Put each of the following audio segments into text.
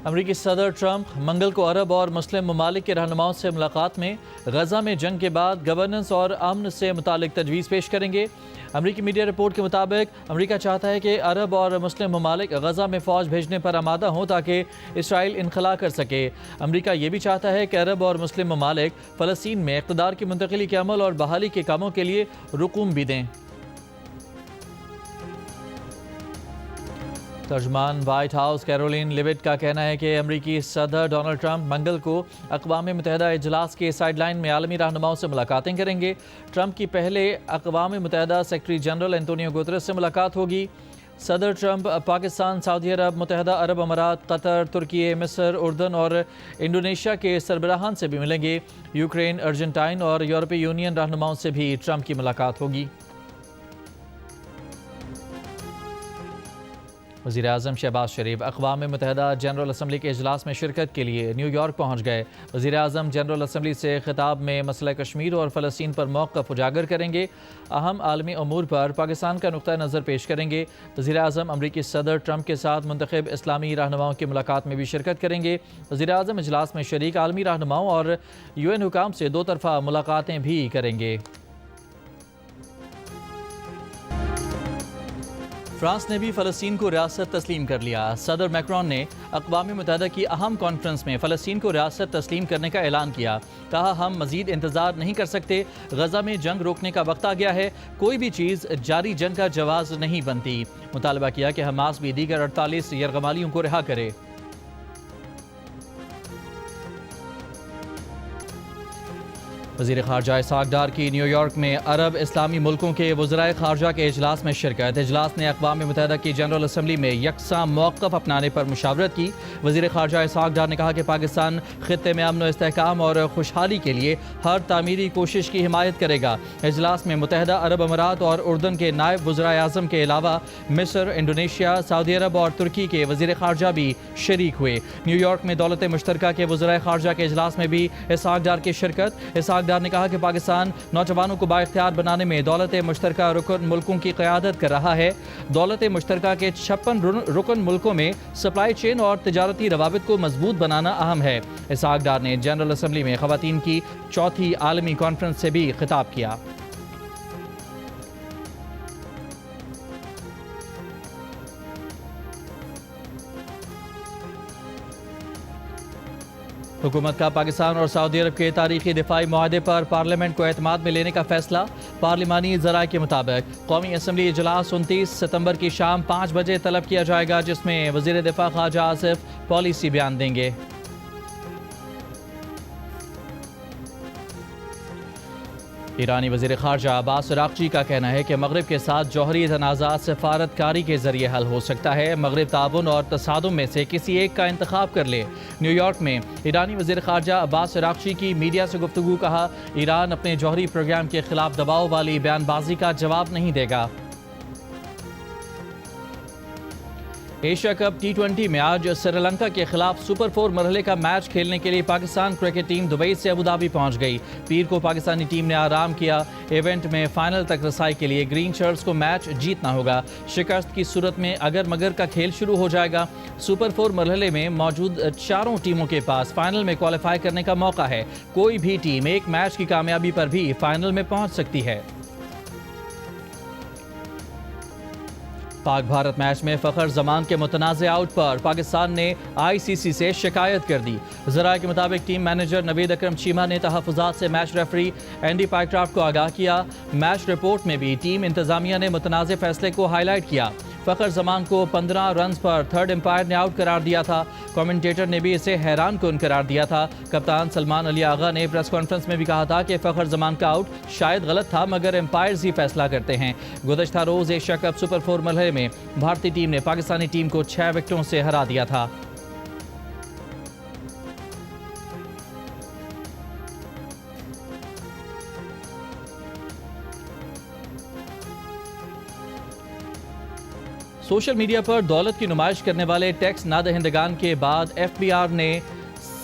امریکی صدر ٹرمپ منگل کو عرب اور مسلم ممالک کے رہنماؤں سے ملاقات میں غزہ میں جنگ کے بعد گورننس اور امن سے متعلق تجویز پیش کریں گے۔ امریکی میڈیا رپورٹ کے مطابق امریکہ چاہتا ہے کہ عرب اور مسلم ممالک غزہ میں فوج بھیجنے پر آمادہ ہوں تاکہ اسرائیل انخلا کر سکے۔ امریکہ یہ بھی چاہتا ہے کہ عرب اور مسلم ممالک فلسطین میں اقتدار کی منتقلی کے عمل اور بحالی کے کاموں کے لیے رقوم بھی دیں۔ ترجمان وائٹ ہاؤس کیرولین لیوٹ کا کہنا ہے کہ امریکی صدر ڈونلڈ ٹرمپ منگل کو اقوام متحدہ اجلاس کے سائیڈ لائن میں عالمی رہنماؤں سے ملاقاتیں کریں گے۔ ٹرمپ کی پہلے اقوام متحدہ سیکرٹری جنرل انتونیو گوتریس سے ملاقات ہوگی۔ صدر ٹرمپ پاکستان، سعودی عرب، متحدہ عرب امارات، قطر، ترکی، مصر، اردن اور انڈونیشیا کے سربراہان سے بھی ملیں گے۔ یوکرین، ارجنٹائن اور یورپی یونین رہنماؤں سے بھی ٹرمپ کی ملاقات ہوگی۔ وزیر اعظم شہباز شریف اقوام متحدہ جنرل اسمبلی کے اجلاس میں شرکت کے لیے نیو یارک پہنچ گئے۔ وزیر اعظم جنرل اسمبلی سے خطاب میں مسئلہ کشمیر اور فلسطین پر موقف اجاگر کریں گے۔ اہم عالمی امور پر پاکستان کا نقطہ نظر پیش کریں گے۔ وزیر اعظم امریکی صدر ٹرمپ کے ساتھ منتخب اسلامی رہنماؤں کی ملاقات میں بھی شرکت کریں گے۔ وزیر اعظم اجلاس میں شریک عالمی رہنماؤں اور UN حکام سے دو طرفہ ملاقاتیں بھی کریں گے۔ فرانس نے بھی فلسطین کو ریاست تسلیم کر لیا۔ صدر میکرون نے اقوام متحدہ کی اہم کانفرنس میں فلسطین کو ریاست تسلیم کرنے کا اعلان کیا۔ کہا، ہم مزید انتظار نہیں کر سکتے، غزہ میں جنگ روکنے کا وقت آ گیا ہے، کوئی بھی چیز جاری جنگ کا جواز نہیں بنتی۔ مطالبہ کیا کہ حماس بھی دیگر 48 یرغمالیوں کو رہا کرے۔ وزیر خارجہ اسحاق ڈار کی نیو یارک میں عرب اسلامی ملکوں کے وزرائے خارجہ کے اجلاس میں شرکت۔ اجلاس نے اقوام متحدہ کی جنرل اسمبلی میں یکساں موقف اپنانے پر مشاورت کی۔ وزیر خارجہ اسحاق ڈار نے کہا کہ پاکستان خطے میں امن و استحکام اور خوشحالی کے لیے ہر تعمیری کوشش کی حمایت کرے گا۔ اجلاس میں متحدہ عرب امارات اور اردن کے نائب وزرائے اعظم کے علاوہ مصر، انڈونیشیا، سعودی عرب اور ترکی کے وزیر خارجہ بھی شریک ہوئے۔ نیو یارک میں دولت مشترکہ کے وزرائے خارجہ کے اجلاس میں بھی اسحاق ڈار کی شرکت۔ اسحاق ڈار نے کہا کہ پاکستان نوجوانوں کو بااختیار بنانے میں دولت مشترکہ رکن ملکوں کی قیادت کر رہا ہے۔ دولت مشترکہ کے 56 رکن ملکوں میں سپلائی چین اور تجارتی روابط کو مضبوط بنانا اہم ہے۔ اسحاق ڈار نے جنرل اسمبلی میں خواتین کی چوتھی عالمی کانفرنس سے بھی خطاب کیا۔ حکومت کا پاکستان اور سعودی عرب کے تاریخی دفاعی معاہدے پر پارلیمنٹ کو اعتماد میں لینے کا فیصلہ۔ پارلیمانی ذرائع کے مطابق قومی اسمبلی اجلاس 29 ستمبر کی شام 5 بجے طلب کیا جائے گا، جس میں وزیر دفاع خارجہ آصف پالیسی بیان دیں گے۔ ایرانی وزیر خارجہ عباس عراقچی کا کہنا ہے کہ مغرب کے ساتھ جوہری تنازعات سفارت کاری کے ذریعے حل ہو سکتا ہے۔ مغرب تعاون اور تصادم میں سے کسی ایک کا انتخاب کر لے۔ نیو یارک میں ایرانی وزیر خارجہ عباس عراقچی کی میڈیا سے گفتگو۔ کہا، ایران اپنے جوہری پروگرام کے خلاف دباؤ والی بیان بازی کا جواب نہیں دے گا۔ ایشیا کپ T20 میں آج سری لنکا کے خلاف سپر 4 مرحلے کا میچ کھیلنے کے لیے پاکستان کرکٹ ٹیم دبئی سے ابوظہبی پہنچ گئی۔ پیر کو پاکستانی ٹیم نے آرام کیا۔ ایونٹ میں فائنل تک رسائی کے لیے گرین شرٹس کو میچ جیتنا ہوگا۔ شکست کی صورت میں اگر مگر کا کھیل شروع ہو جائے گا۔ سپر 4 مرحلے میں موجود چاروں ٹیموں کے پاس فائنل میں کوالیفائی کرنے کا موقع ہے۔ کوئی بھی ٹیم ایک میچ کی کامیابی پر بھی فائنل میں پہنچ سکتی ہے۔ پاک بھارت میچ میں فخر زمان کے متنازع آؤٹ پر پاکستان نے ICC سے شکایت کر دی۔ ذرائع کے مطابق ٹیم مینیجر نوید اکرم چیمہ نے تحفظات سے میچ ریفری اینڈی پائیکرافٹ کو آگاہ کیا۔ میچ رپورٹ میں بھی ٹیم انتظامیہ نے متنازع فیصلے کو ہائی لائٹ کیا۔ فخر زمان کو 15 رنز پر تھرڈ امپائر نے آؤٹ قرار دیا تھا۔ کمنٹیٹر نے بھی اسے حیران کن قرار دیا تھا۔ کپتان سلمان علی آغا نے پریس کانفرنس میں بھی کہا تھا کہ فخر زمان کا آؤٹ شاید غلط تھا، مگر امپائرز ہی فیصلہ کرتے ہیں۔ گزشتہ روز ایشیا کپ سپر 4 مرحلے میں بھارتی ٹیم نے پاکستانی ٹیم کو 6 وکٹوں سے ہرا دیا تھا۔ سوشل میڈیا پر دولت کی نمائش کرنے والے ٹیکس نہ دہندگان کے بعد FBI نے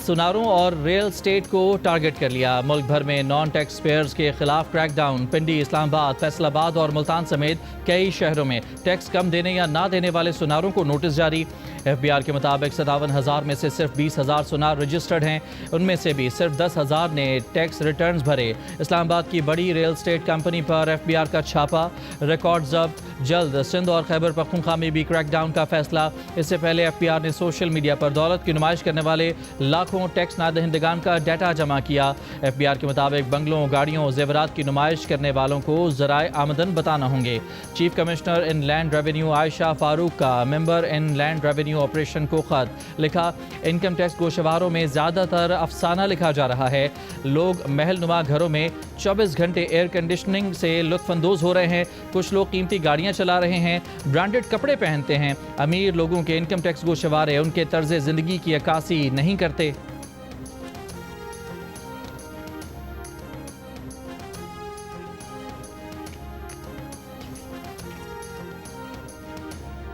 سوناروں اور ریل اسٹیٹ کو ٹارگٹ کر لیا۔ ملک بھر میں نان ٹیکس پیئرز کے خلاف کریک ڈاؤن۔ پنڈی، اسلام آباد، فیصل آباد اور ملتان سمیت کئی شہروں میں ٹیکس کم دینے یا نہ دینے والے سوناروں کو نوٹس جاری۔ FBI کے مطابق 57,000 میں سے صرف 20,000 سونار رجسٹرڈ ہیں، ان میں سے بھی صرف 10,000 نے ٹیکس ریٹرنز بھرے۔ اسلام آباد کی بڑی ریل اسٹیٹ کمپنی پر FBI کا چھاپا، ریکارڈ ضبط، جلد سندھ اور خیبر پختونخوا میں بھی کریک ڈاؤن کا فیصلہ۔ اس سے پہلے FBI نے سوشل میڈیا پر دولت کی نمائش کرنے والے لاکھوں ٹیکس نہ دہندگان کا ڈیٹا جمع کیا۔ FBI کے مطابق بنگلوں، گاڑیوں، زیورات کی نمائش کرنے والوں کو ذرائع آمدن بتانا ہوں گے۔ چیف کمشنر ان لینڈ ریونیو عائشہ فاروق کا ممبر ان لینڈ ریونیو آپریشن کو خط لکھا، انکم ٹیکس گوشواروں میں زیادہ تر افسانہ لکھا جا رہا ہے۔ لوگ محل نما گھروں میں 24 گھنٹے ایئر کنڈیشننگ سے لطف اندوز ہو رہے ہیں، کچھ لوگ قیمتی گاڑیاں چلا رہے ہیں، برانڈڈ کپڑے پہنتے ہیں۔ امیر لوگوں کے انکم ٹیکس گوشوارے ان کے طرز زندگی کی عکاسی نہیں کرتے۔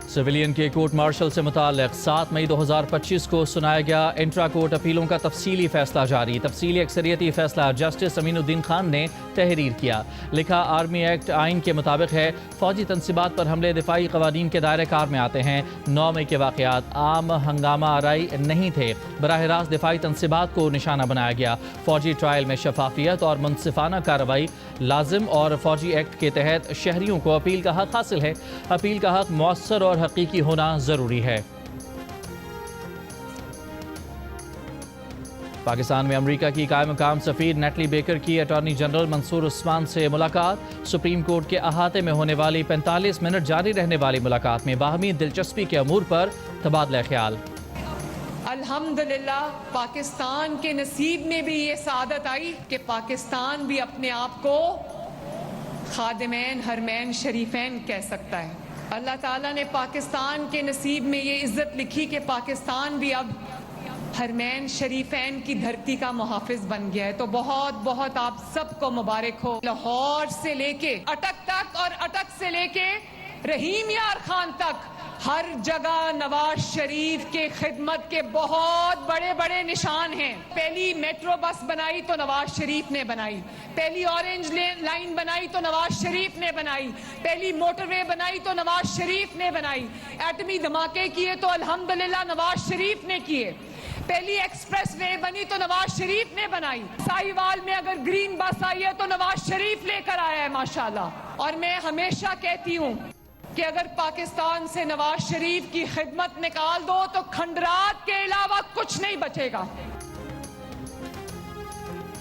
سویلین کے کورٹ مارشل سے متعلق 7 مئی 2025 کو سنایا گیا انٹرا کورٹ اپیلوں کا تفصیلی فیصلہ جاری۔ تفصیلی اکثریتی فیصلہ جسٹس امین الدین خان نے تحریر کیا۔ لکھا، آرمی ایکٹ آئین کے مطابق ہے، فوجی تنصیبات پر حملے دفاعی قوانین کے دائرہ کار میں آتے ہیں۔ 9 مئی کے واقعات عام ہنگامہ آرائی نہیں تھے، براہ راست دفاعی تنصیبات کو نشانہ بنایا گیا۔ فوجی ٹرائل میں شفافیت اور منصفانہ کارروائی لازم اور فوجی ایکٹ کے تحت شہریوں کو اپیل کا حق حاصل ہے۔ اپیل کا حق مؤثر اور حقیقی ہونا ضروری ہے۔ پاکستان میں امریکہ کی قائم مقام سفیر نیٹلی بیکر کی اٹارنی جنرل منصور عثمان سے ملاقات۔ سپریم کورٹ کے احاطے میں ہونے والی 45 منٹ جاری رہنے والی ملاقات میں باہمی دلچسپی کے امور پر تبادلہ خیال۔ الحمدللہ پاکستان کے نصیب میں بھی یہ سعادت آئی کہ پاکستان بھی اپنے آپ کو خادمین حرمین شریفین کہہ سکتا ہے۔ اللہ تعالیٰ نے پاکستان کے نصیب میں یہ عزت لکھی کہ پاکستان بھی اب حرمین شریفین کی دھرتی کا محافظ بن گیا ہے۔ تو بہت بہت آپ سب کو مبارک ہو۔ لاہور سے لے کے اٹک تک اور اٹک سے لے کے رحیم یار خان تک ہر جگہ نواز شریف کے خدمت کے بہت بڑے بڑے نشان ہیں۔ پہلی میٹرو بس بنائی تو نواز شریف نے بنائی، پہلی اورنج لائن بنائی تو نواز شریف نے بنائی، پہلی موٹر وے بنائی تو نواز شریف نے بنائی، ایٹمی دھماکے کیے تو الحمدللہ نواز شریف نے کیے، پہلی ایکسپریس وے بنی تو نواز شریف نے بنائی، ساہیوال میں اگر گرین بس آئی ہے تو نواز شریف لے کر آیا ہے ماشاءاللہ۔ اور میں ہمیشہ کہتی ہوں کہ اگر پاکستان سے نواز شریف کی خدمت نکال دو تو کھنڈرات کے علاوہ کچھ نہیں بچے گا۔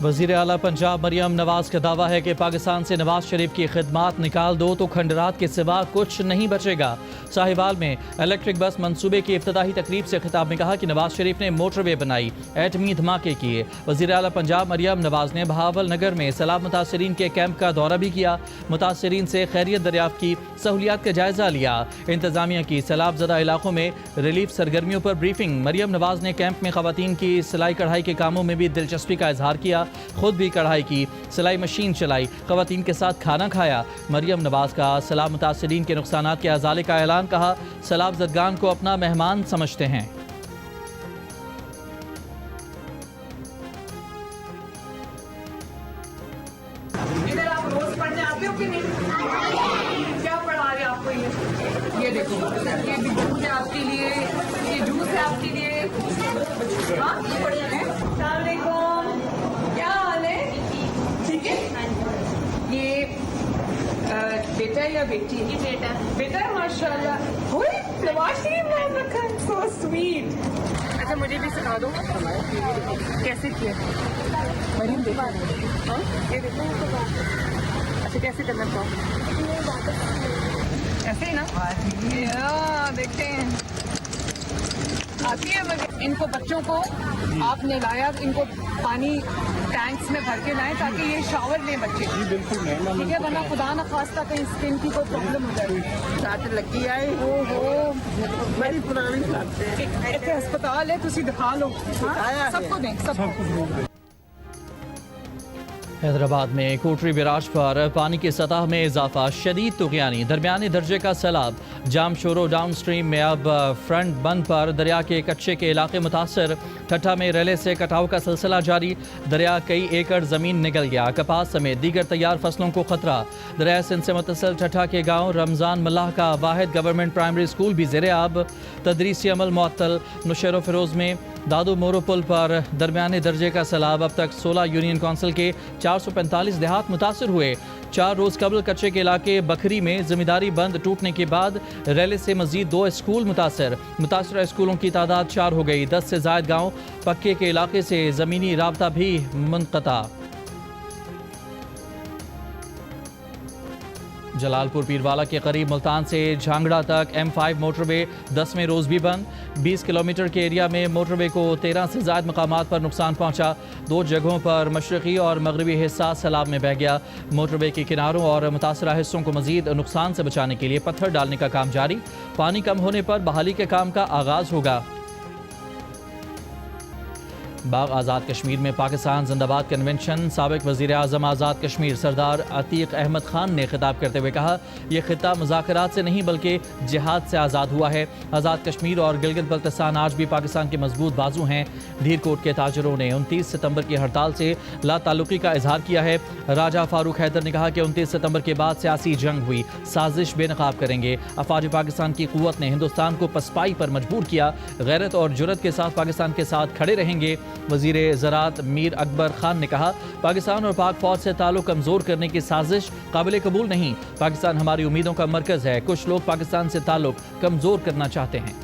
وزیر اعلیٰ پنجاب مریم نواز کا دعویٰ ہے کہ پاکستان سے نواز شریف کی خدمات نکال دو تو کھنڈرات کے سوا کچھ نہیں بچے گا۔ ساہیوال میں الیکٹرک بس منصوبے کی افتتاحی تقریب سے خطاب میں کہا کہ نواز شریف نے موٹر وے بنائی، ایٹمی دھماکے کیے۔ وزیر اعلیٰ پنجاب مریم نواز نے بہاول نگر میں سیلاب متاثرین کے کیمپ کا دورہ بھی کیا، متاثرین سے خیریت دریافت کی، سہولیات کا جائزہ لیا۔ انتظامیہ کی سیلاب زدہ علاقوں میں ریلیف سرگرمیوں پر بریفنگ۔ مریم نواز نے کیمپ میں خواتین کی سلائی کڑھائی کے کاموں میں بھی دلچسپی کا اظہار کیا، خود بھی کڑھائی کی، سلائی مشین چلائی، خواتین کے ساتھ کھانا کھایا۔ مریم نواز کا سیلاب متاثرین کے نقصانات کے ازالے کا اعلان، کہا سیلاب زدگان کو اپنا مہمان سمجھتے ہیں۔ ادھر آپ روز پڑھنے آتے ہو کہ نہیں؟ کیا پڑھا رہے آپ کو؟ یہ دیکھو، یہ بھی جوس ہے آپ کے لیے، یہ جوس ہے آپ کے لیے۔ السلام علیکم، کیا حال ہے؟ ٹھیک ہے۔ یہ بیٹا ہے یا بیٹی؟ یہ بیٹا بیٹا ہے ماشاء اللہ۔ ہوئی نواز شریف نام رکھا ہے، سو سویٹ۔ اچھا مجھے بھی سکھا دو کیسے کیا مریم؟ دیکھا یہ دیکھو، اچھا کیسے کرنا چاہو؟ ایسے ہی نا، دیکھتے ہیں آتی ہے۔ ان کو بچوں کو آپ نے لایا، ان کو پانی ٹینکس میں بھر کے لائیں تاکہ یہ شاور لیں بچے، ٹھیک ہے؟ ورنہ خدا نخواستہ کہیں اسکن کی کوئی پرابلم ہو جائے۔ ساتھ لگی آئے ہو بڑی پرانی ہسپتال ہے، تسی دکھا لو، سب کو دیں، سب کو۔ حیدرآباد میں کوٹری بیراج پر پانی کی سطح میں اضافہ، شدید طغیانی، درمیانے درجے کا سیلاب، جام شورو ڈاؤن سٹریم میں اب فرنٹ بند پر دریا کے کچے کے علاقے متاثر. ٹھٹھا میں ریلے سے کٹاؤ کا سلسلہ جاری. دریا کئی ایکڑ زمین نگل گیا. کپاس سمیت دیگر تیار فصلوں کو خطرہ. دریا سندھ سے متصل ٹھٹھا کے گاؤں رمضان ملاح کا واحد گورنمنٹ پرائمری اسکول بھی زیر آب. تدریسی عمل معطل. نوشہر و فیروز میں دادو مورو پل پر درمیانے درجے کا سیلاب. اب تک 16 یونین کونسل کے 445 دیہات متاثر ہوئے. 4 روز قبل کچے کے علاقے بکھری میں زمینداری بند ٹوٹنے کے بعد ریلے سے مزید 2 اسکول متاثر. متاثرہ اسکولوں کی تعداد 4 ہو گئی. 10 سے زائد گاؤں پکے کے علاقے سے زمینی رابطہ بھی منقطع. جلال پور پیروالا کے قریب ملتان سے جھانگڑا تک M5 موٹر وے 10ویں روز بھی بند. 20 کلومیٹر کے ایریا میں موٹر وے کو 13 سے زائد مقامات پر نقصان پہنچا. 2 جگہوں پر مشرقی اور مغربی حصہ سیلاب میں بہہ گیا. موٹر وے کے کناروں اور متاثرہ حصوں کو مزید نقصان سے بچانے کے لیے پتھر ڈالنے کا کام جاری. پانی کم ہونے پر بحالی کے کام کا آغاز ہوگا. باغ آزاد کشمیر میں پاکستان زندہ باد کنونشن. سابق وزیر اعظم آزاد کشمیر سردار عتیق احمد خان نے خطاب کرتے ہوئے کہا یہ خطہ مذاکرات سے نہیں بلکہ جہاد سے آزاد ہوا ہے. آزاد کشمیر اور گلگت بلتستان آج بھی پاکستان کے مضبوط بازو ہیں. دھیر کوٹ کے تاجروں نے 29 ستمبر کی ہڑتال سے لا تعلقی کا اظہار کیا ہے. راجہ فاروق حیدر نے کہا کہ 29 ستمبر کے بعد سیاسی جنگ ہوئی, سازش بے نقاب کریں گے. افواج پاکستان کی قوت نے ہندوستان کو پسپائی پر مجبور کیا. غیرت اور جرت کے ساتھ پاکستان کے ساتھ کھڑے رہیں گے. وزیر زراعت میر اکبر خان نے کہا پاکستان اور پاک فوج سے تعلق کمزور کرنے کی سازش قابل قبول نہیں. پاکستان ہماری امیدوں کا مرکز ہے. کچھ لوگ پاکستان سے تعلق کمزور کرنا چاہتے ہیں.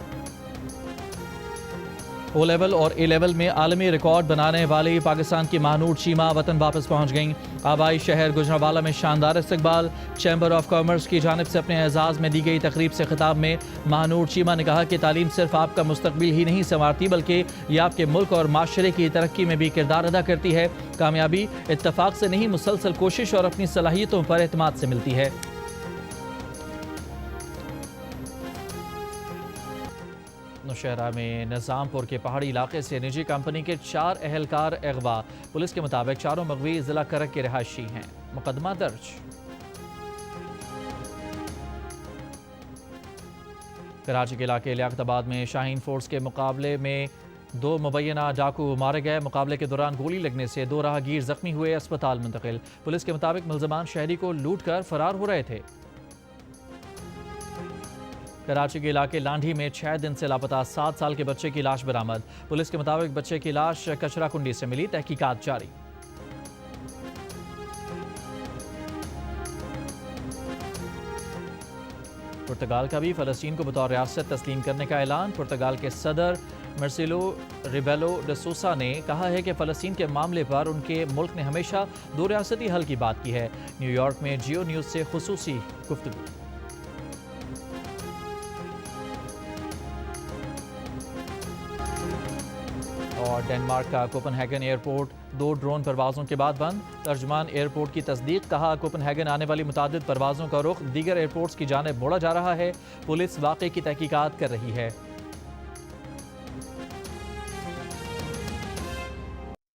او لیول اور اے لیول میں عالمی ریکارڈ بنانے والی پاکستان کی مہنور شیما وطن واپس پہنچ گئیں. آبائی شہر گجرانوالہ میں شاندار استقبال. چیمبر آف کامرس کی جانب سے اپنے اعزاز میں دی گئی تقریب سے خطاب میں مہنور شیما نے کہا کہ تعلیم صرف آپ کا مستقبل ہی نہیں سنوارتی بلکہ یہ آپ کے ملک اور معاشرے کی ترقی میں بھی کردار ادا کرتی ہے. کامیابی اتفاق سے نہیں مسلسل کوشش اور اپنی صلاحیتوں پر اعتماد سے ملتی ہے. نوشہرہ میں نظام پور کے پہاڑی علاقے سے نجی کمپنی کے 4 اہلکار اغوا. پولیس کے مطابق چاروں مغوی ضلع کرک کے رہائشی ہیں. مقدمہ درج. کراچی کے علاقے لیاقت آباد میں شاہین فورس کے مقابلے میں 2 مبینہ ڈاکو مارے گئے. مقابلے کے دوران گولی لگنے سے 2 راہگیر زخمی ہوئے, اسپتال منتقل. پولیس کے مطابق ملزمان شہری کو لوٹ کر فرار ہو رہے تھے. کراچی کے علاقے لانڈھی میں 6 دن سے لاپتہ 7 سال کے بچے کی لاش برآمد. پولیس کے مطابق بچے کی لاش کچرا کنڈی سے ملی. تحقیقات جاری. پرتگال کا بھی فلسطین کو بطور ریاست تسلیم کرنے کا اعلان. پرتگال کے صدر مرسیلو ریبیلو ڈی سوسا نے کہا ہے کہ فلسطین کے معاملے پر ان کے ملک نے ہمیشہ 2 ریاستی حل کی بات کی ہے. نیو یارک میں جیو نیوز سے خصوصی گفتگو. اور ڈنمارک کا کوپن ہیگن ایئرپورٹ 2 ڈرون پروازوں کے بعد بند. ترجمان ایئرپورٹ کی تصدیق. کہا کوپن ہیگن آنے والی متعدد پروازوں کا رخ دیگر ایئرپورٹس کی جانب موڑا جا رہا ہے. پولیس واقعے کی تحقیقات کر رہی ہے.